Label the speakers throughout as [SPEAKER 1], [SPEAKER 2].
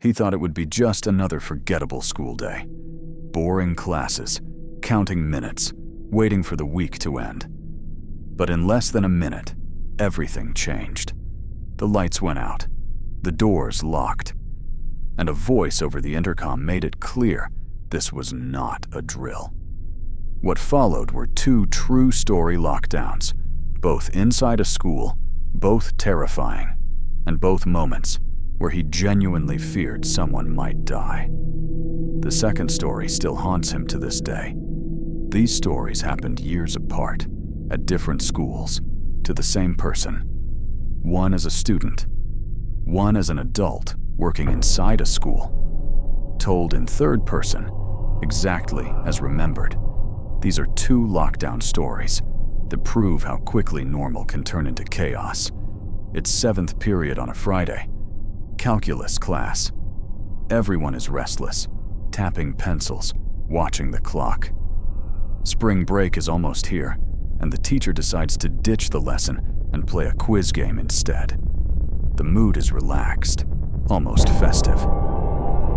[SPEAKER 1] He thought it would be just another forgettable school day. Boring classes, counting minutes, waiting for the week to end. But in less than a minute, everything changed. The lights went out, the doors locked, and a voice over the intercom made it clear this was not a drill. What followed were 2 true-story lockdowns, both inside a school, both terrifying, and both moments where he genuinely feared someone might die. The second story still haunts him to this day. These stories happened years apart, at different schools, to the same person. One as a student, one as an adult working inside a school. Told in third person, exactly as remembered. These are 2 lockdown stories that prove how quickly normal can turn into chaos. It's 7th period on a Friday. Calculus class. Everyone is restless, tapping pencils, watching the clock. Spring break is almost here, and the teacher decides to ditch the lesson and play a quiz game instead. The mood is relaxed, almost festive.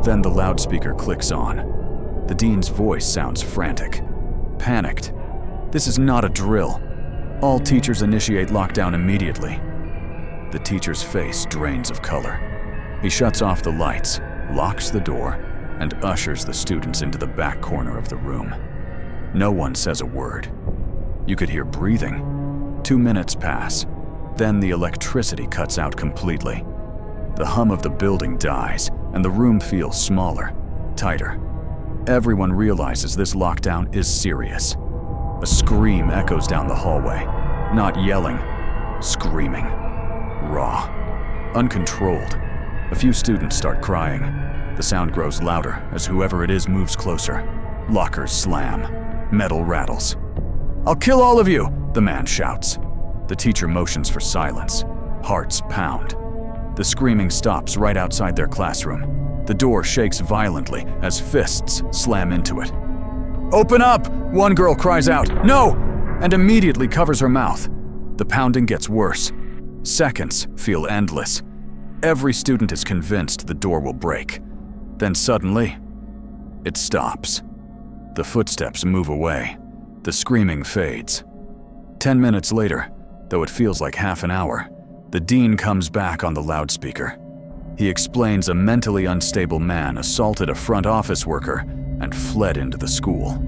[SPEAKER 1] Then the loudspeaker clicks on. The dean's voice sounds frantic, panicked. This is not a drill. All teachers initiate lockdown immediately. The teacher's face drains of color. He shuts off the lights, locks the door, and ushers the students into the back corner of the room. No one says a word. You could hear breathing. 2 minutes pass. Then the electricity cuts out completely. The hum of the building dies, and the room feels smaller, tighter. Everyone realizes this lockdown is serious. A scream echoes down the hallway. Not yelling, screaming. Raw, uncontrolled. A few students start crying. The sound grows louder as whoever it is moves closer. Lockers slam. Metal rattles. "I'll kill all of you!" the man shouts. The teacher motions for silence. Hearts pound. The screaming stops right outside their classroom. The door shakes violently as fists slam into it. "Open up!" one girl cries out. "No!" and immediately covers her mouth. The pounding gets worse. Seconds feel endless. Every student is convinced the door will break. Then suddenly, it stops. The footsteps move away. The screaming fades. 10 minutes later, though it feels like half an hour, the dean comes back on the loudspeaker. He explains a mentally unstable man assaulted a front office worker and fled into the school.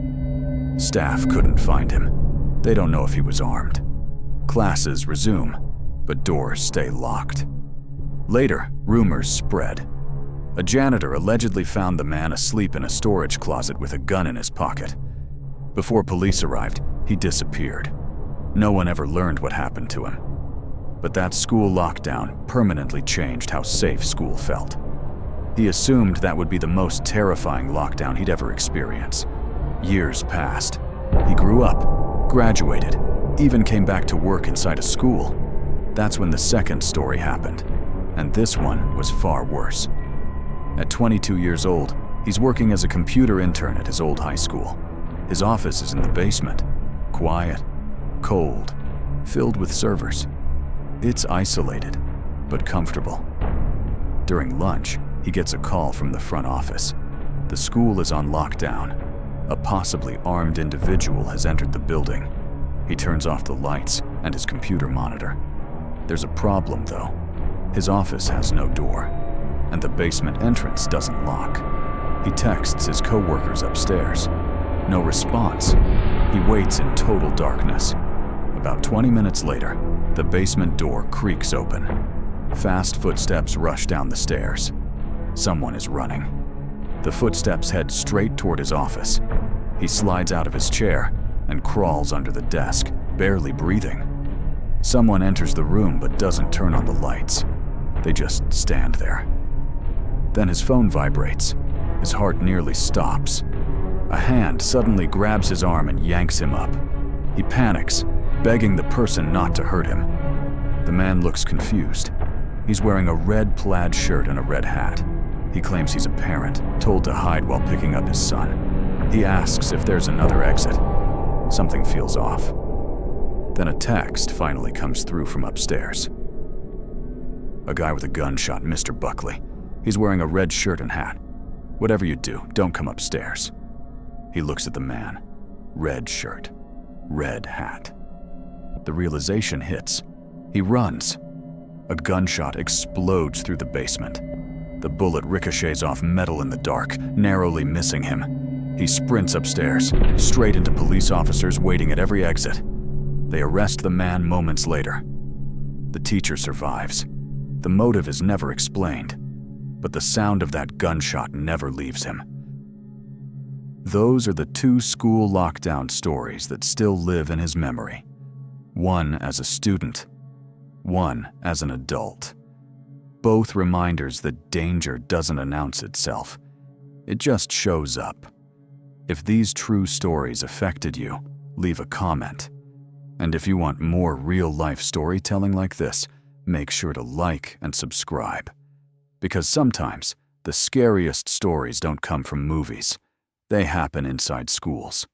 [SPEAKER 1] Staff couldn't find him. They don't know if he was armed. Classes resume, but doors stay locked. Later, rumors spread. A janitor allegedly found the man asleep in a storage closet with a gun in his pocket. Before police arrived, he disappeared. No one ever learned what happened to him. But that school lockdown permanently changed how safe school felt. He assumed that would be the most terrifying lockdown he'd ever experience. Years passed. He grew up, graduated, even came back to work inside a school. That's when the second story happened, and this one was far worse. At 22 years old, he's working as a computer intern at his old high school. His office is in the basement, quiet, cold, filled with servers. It's isolated, but comfortable. During lunch, he gets a call from the front office. The school is on lockdown. A possibly armed individual has entered the building. He turns off the lights and his computer monitor. There's a problem, though. His office has no door, and the basement entrance doesn't lock. He texts his coworkers upstairs. No response. He waits in total darkness. About 20 minutes later, the basement door creaks open. Fast footsteps rush down the stairs. Someone is running. The footsteps head straight toward his office. He slides out of his chair and crawls under the desk, barely breathing. Someone enters the room but doesn't turn on the lights. They just stand there. Then his phone vibrates. His heart nearly stops. A hand suddenly grabs his arm and yanks him up. He panics, begging the person not to hurt him. The man looks confused. He's wearing a red plaid shirt and a red hat. He claims he's a parent, told to hide while picking up his son. He asks if there's another exit. Something feels off. Then a text finally comes through from upstairs. "A guy with a gun shot Mr. Buckley. He's wearing a red shirt and hat. Whatever you do, don't come upstairs." He looks at the man. Red shirt, red hat. The realization hits. He runs. A gunshot explodes through the basement. The bullet ricochets off metal in the dark, narrowly missing him. He sprints upstairs, straight into police officers waiting at every exit. They arrest the man moments later. The teacher survives. The motive is never explained, but the sound of that gunshot never leaves him. Those are the two school lockdown stories that still live in his memory. One as a student, one as an adult. Both reminders that danger doesn't announce itself. It just shows up. If these true stories affected you, leave a comment. And if you want more real-life storytelling like this, make sure to like and subscribe. Because sometimes, the scariest stories don't come from movies. They happen inside schools.